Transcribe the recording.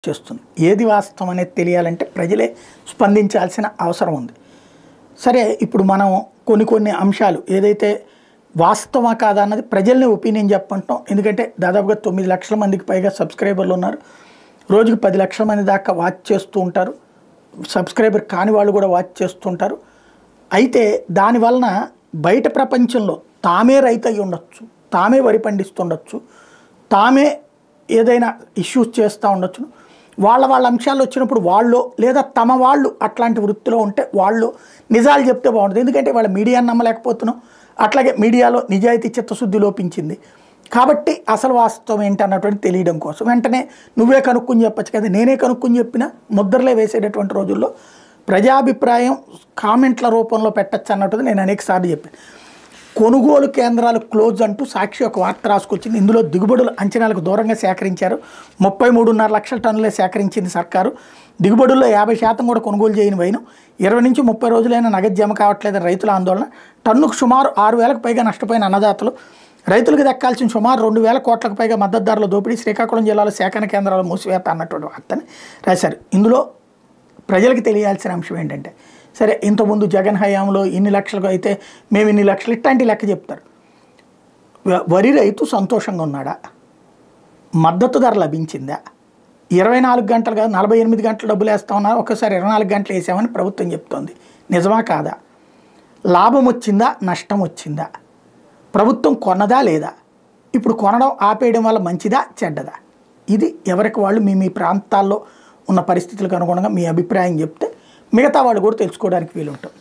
చేస్తుంది. ఏది వాస్తవం అనేది తెలియాలంటే ప్రజలే స్పందించాల్సిన అవసరం ఉంది. సరే, ఇప్పుడు మనం కొన్ని అంశాలు ఏదైతే వాస్తవమా కాదా అన్నది ప్రజల్ని ఒపీనియన్ చెప్పంటాం. ఎందుకంటే దాదాపుగా 9 లక్షల మందికి పైగా సబ్స్క్రైబర్లు ఉన్నారు. రోజుకి 10 లక్షల మంది దాకా వాచ్ చేస్తూ ఉంటారు. సబ్స్క్రైబర్ కాని వాళ్ళు కూడా వాచ్ చేస్తుంటారు. అయితే దానివలన బయట ప్రపంచంలో తామే రైతు అయి ఉండొచ్చు, తామే వరి పండిస్తుండొచ్చు, తామే ఏదైనా ఇష్యూస్ చేస్తూ ఉండొచ్చు. వాళ్ళ అంశాలు వచ్చినప్పుడు వాళ్ళు లేదా తమ వాళ్ళు అట్లాంటి వృత్తిలో ఉంటే వాళ్ళు నిజాలు చెప్తే బాగుంటుంది. ఎందుకంటే వాళ్ళ మీడియాని నమ్మలేకపోతున్నాం, అట్లాగే మీడియాలో నిజాయితీ చిత్తశుద్ధి లోపించింది. కాబట్టి అసలు వాస్తవం ఏంటన్నటువంటి తెలియడం కోసం వెంటనే నువ్వే కనుక్కొని చెప్పచ్చు కదా, నేనే కనుక్కొని చెప్పినా ముద్రలే వేసేటటువంటి రోజుల్లో ప్రజాభిప్రాయం కామెంట్ల రూపంలో పెట్టచ్చు అన్నట్టు నేను అనేక సార్లు చెప్పాను. కొనుగోలు కేంద్రాలు క్లోజ్ అంటూ సాక్షి ఒక వార్త రాసుకొచ్చింది. ఇందులో దిగుబడులు అంచనాలకు దూరంగా సేకరించారు. 33.5 లక్షల టన్నులే సేకరించింది సర్కారు. దిగుబడుల్లో 50% కూడా కొనుగోలు చేయని వైను 20 నుంచి 30 రోజులైనా నగదు జమ కావట్లేదని రైతుల ఆందోళన. టన్నుకు సుమారు 6,000కు పైగా నష్టపోయిన అన్నదాతలు. రైతులకు దక్కాల్సిన సుమారు 2,000 కోట్లకు పైగా మద్దతు ధరల దోపిడీ. శ్రీకాకుళం జిల్లాలో సేకరణ కేంద్రాలు మూసివేత అన్నటువంటి వార్తని రాశారు. ఇందులో ప్రజలకు తెలియాల్సిన అంశం ఏంటంటే, సరే ఇంతకుముందు జగన్ హయాంలో ఇన్ని లక్షలకు అయితే మేము ఇన్ని లక్షలు ఇట్లాంటి లెక్క చెప్తారు. వరి రైతు సంతోషంగా ఉన్నాడా? మద్దతు ధర లభించిందా? 24 గంటలు కాదు 48 గంటలు డబ్బులు వేస్తా ఉన్నారు, ఒక్కసారి 24 గంటలు వేసామని ప్రభుత్వం చెప్తోంది. నిజమా కాదా? లాభం వచ్చిందా, నష్టం వచ్చిందా? ప్రభుత్వం కొన్నదా లేదా? ఇప్పుడు కొనడం ఆపేయడం వల్ల మంచిదా చెడ్డదా? ఇది ఎవరికి వాళ్ళు మీ ప్రాంతాల్లో ఉన్న పరిస్థితులకు అనుగుణంగా మీ అభిప్రాయం చెప్తే మిగతా వాళ్ళు కూడా తెలుసుకోవడానికి వీలుంటుంది.